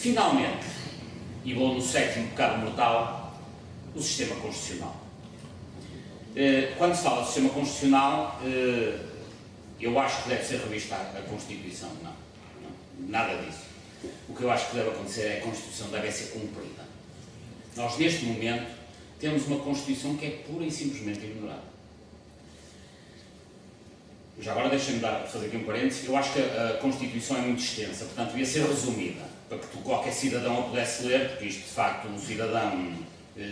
Finalmente, e vou no sétimo pecado mortal, o sistema constitucional. Quando se fala de sistema constitucional, eu acho que deve ser revista a Constituição. Não, nada disso. O que eu acho que deve acontecer é que a Constituição deve ser cumprida. Nós, neste momento, temos uma Constituição que é pura e simplesmente ignorada. Já agora deixem-me fazer aqui um parênteses. Eu acho que a Constituição é muito extensa, portanto devia ser resumida, para que qualquer cidadão a pudesse ler, porque isto, de facto, um cidadão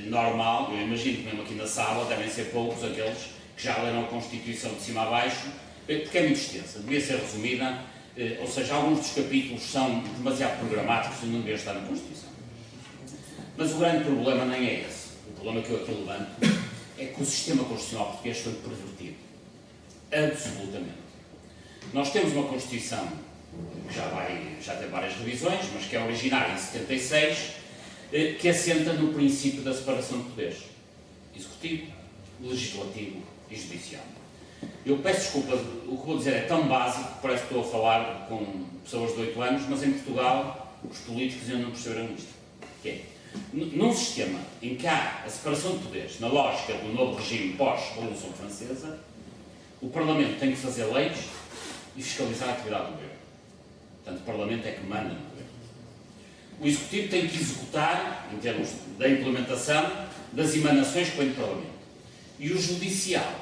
normal, eu imagino que mesmo aqui na sala devem ser poucos aqueles que já leram a Constituição de cima a baixo, porque é muito extensa, devia ser resumida, ou seja, alguns dos capítulos são demasiado programáticos e não deviam estar na Constituição. Mas o grande problema nem é esse. O problema que eu aqui levanto é que o sistema constitucional português foi pervertido. Absolutamente. Nós temos uma Constituição que já tem várias revisões, mas que é originária em 76, que assenta no princípio da separação de poderes. Executivo, Legislativo e Judicial. Eu peço desculpa, o que vou dizer é tão básico que parece que estou a falar com pessoas de 8 anos, mas em Portugal os políticos ainda não perceberam isto. Que é, num sistema em que há a separação de poderes, na lógica do novo regime pós-Revolução Francesa, o Parlamento tem que fazer leis e fiscalizar a atividade do governo. Portanto, o Parlamento é que manda no governo. O Executivo tem que executar, em termos da implementação, das emanações que vêm do Parlamento. E o Judicial,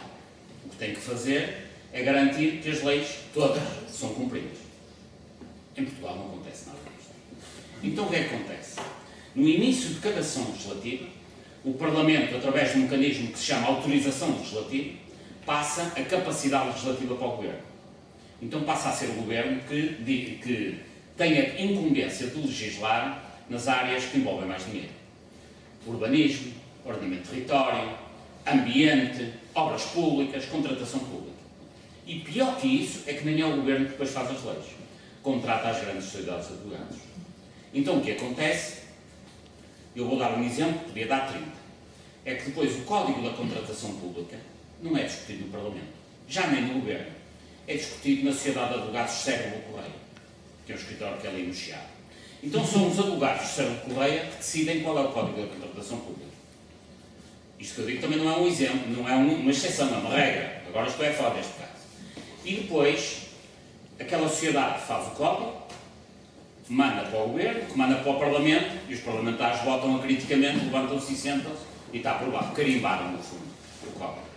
o que tem que fazer é garantir que as leis todas são cumpridas. Em Portugal não acontece nada disto. Então o que é que acontece? No início de cada sessão legislativa, o Parlamento, através de um mecanismo que se chama autorização legislativa, passa a capacidade legislativa para o Governo. Então passa a ser o Governo que tem a incumbência de legislar nas áreas que envolvem mais dinheiro. Urbanismo, ordenamento de território, ambiente, obras públicas, contratação pública. E pior que isso é que nem é o Governo que depois faz as leis. Contrata as grandes sociedades de advogados. Então o que acontece? Eu vou dar um exemplo, podia dar 30. É que depois o Código da Contratação Pública não é discutido no Parlamento, já nem no Governo. É discutido na Sociedade de Advogados Cérebro Correia, que é um escritório que é ali no Chiado. Então são os advogados de Cérebro Correia que decidem qual é o Código da Contratação Pública. Isto que eu digo também não é um exemplo, não é uma exceção, é uma regra. Agora estou a falar deste caso. E depois, aquela sociedade faz o código, manda para o Governo, que manda para o Parlamento, e os parlamentares votam acriticamente, levantam-se e sentam-se, e está aprovado. Carimbaram, no fundo, o código.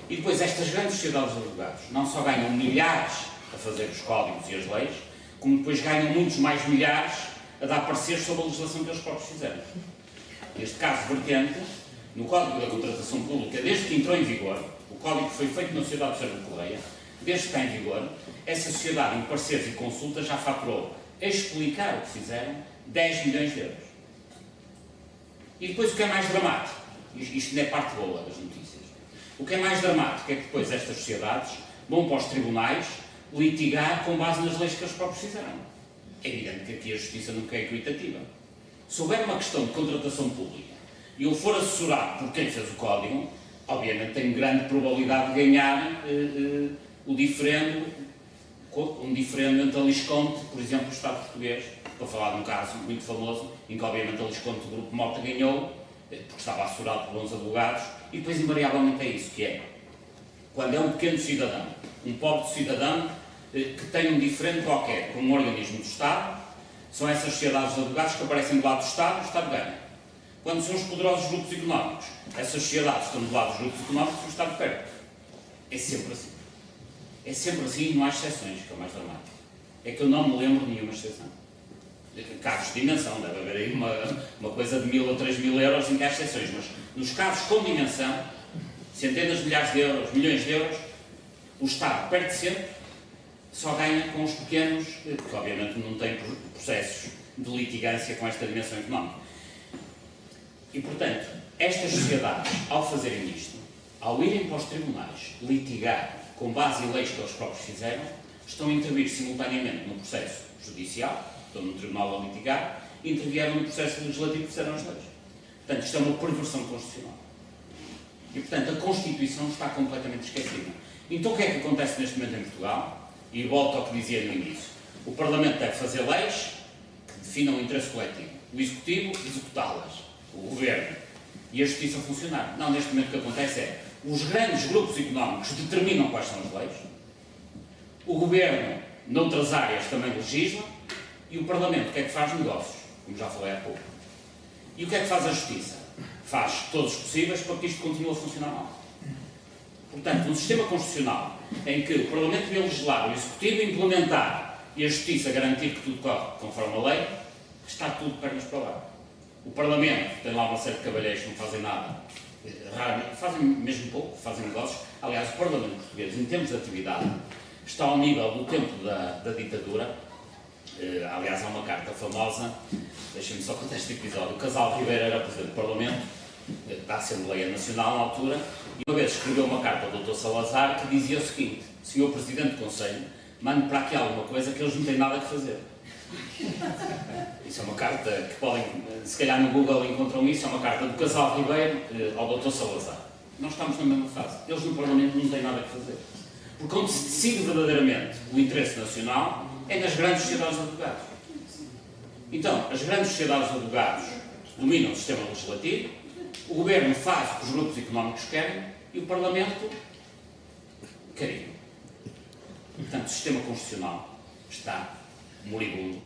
E depois estas grandes sociedades de advogados não só ganham milhares a fazer os códigos e as leis, como depois ganham muitos mais milhares a dar pareceres sobre a legislação que eles próprios fizeram. Neste caso vertente, no Código da Contratação Pública, desde que entrou em vigor, o código foi feito na Sociedade de Cérebro Correia, desde que está em vigor, essa sociedade, em pareceres e consultas, já faturou, a explicar o que fizeram, 10 milhões de euros. E depois o que é mais dramático, isto não é parte boa das notícias, o que é mais dramático é que depois estas sociedades vão para os tribunais litigar com base nas leis que eles próprios fizeram. É evidente que aqui a justiça nunca é equitativa. Se houver uma questão de contratação pública e eu for assessorado por quem fez o código, obviamente tenho grande probabilidade de ganhar um diferendo entre a Lisconte, por exemplo, o Estado português, para falar de um caso muito famoso, em que obviamente a Lisconte do Grupo Mota ganhou, porque estava assessorado por bons advogados, e depois invariavelmente é isso, que é, quando é um pequeno cidadão, um pobre cidadão, que tem um diferendo qualquer com um organismo do Estado, são essas sociedades de advogados que aparecem do lado do Estado ganha. Quando são os poderosos grupos económicos, essas sociedades estão do lado dos grupos económicos e o Estado perde. É sempre assim. É sempre assim e não há exceções, que é o mais dramático. É que eu não me lembro de nenhuma exceção. Casos de dimensão, deve haver aí uma coisa de 1.000 ou 3.000 euros em que há exceções, mas nos casos com dimensão, centenas de milhares de euros, milhões de euros, o Estado perde sempre, só ganha com os pequenos, porque obviamente não tem processos de litigância com esta dimensão económica. E, portanto, estas sociedades, ao fazerem isto, ao irem para os tribunais litigar com base em leis que eles próprios fizeram, estão a intervir simultaneamente no processo judicial, estão no tribunal a litigar, e intervieram no processo legislativo que fizeram as leis. Portanto, isto é uma perversão constitucional. E, portanto, a Constituição está completamente esquecida. Então, o que é que acontece neste momento em Portugal? E volto ao que dizia no início. O Parlamento deve fazer leis que definam o interesse coletivo. O Executivo, executá-las. O Governo. E a Justiça funcionar. Não, neste momento o que acontece é os grandes grupos económicos determinam quais são as leis, o Governo, noutras áreas, também legisla, e o Parlamento, o que é que faz? Negócios, como já falei há pouco. E o que é que faz a Justiça? Faz todos os possíveis para que isto continue a funcionar mal. Portanto, um sistema constitucional em que o Parlamento devia legislar, o Executivo implementar e a Justiça garantir que tudo corre conforme a lei, está tudo pernas para lá. O Parlamento tem lá uma série de cavalheiros que não fazem nada, raramente, fazem mesmo pouco, fazem negócios. Aliás, o Parlamento português, em termos de atividade, está ao nível do tempo da ditadura. Aliás, há uma carta famosa, deixem-me só contar este episódio. O Casal Ribeiro era Presidente do Parlamento, da Assembleia Nacional na altura, e uma vez escreveu uma carta ao Dr. Salazar que dizia o seguinte: Senhor Presidente do Conselho, mande para aqui alguma coisa que eles não têm nada a fazer. Isso é uma carta que podem, se calhar no Google encontram isso, é uma carta do Casal Ribeiro ao Dr. Salazar. Nós estamos na mesma fase. Eles no Parlamento não têm nada a fazer. Porque onde se decide verdadeiramente o interesse nacional é nas grandes sociedades de advogados. Então, as grandes sociedades de advogados dominam o sistema legislativo, o Governo faz o que os grupos económicos querem e o Parlamento carinha. Portanto, o sistema constitucional está moribundo.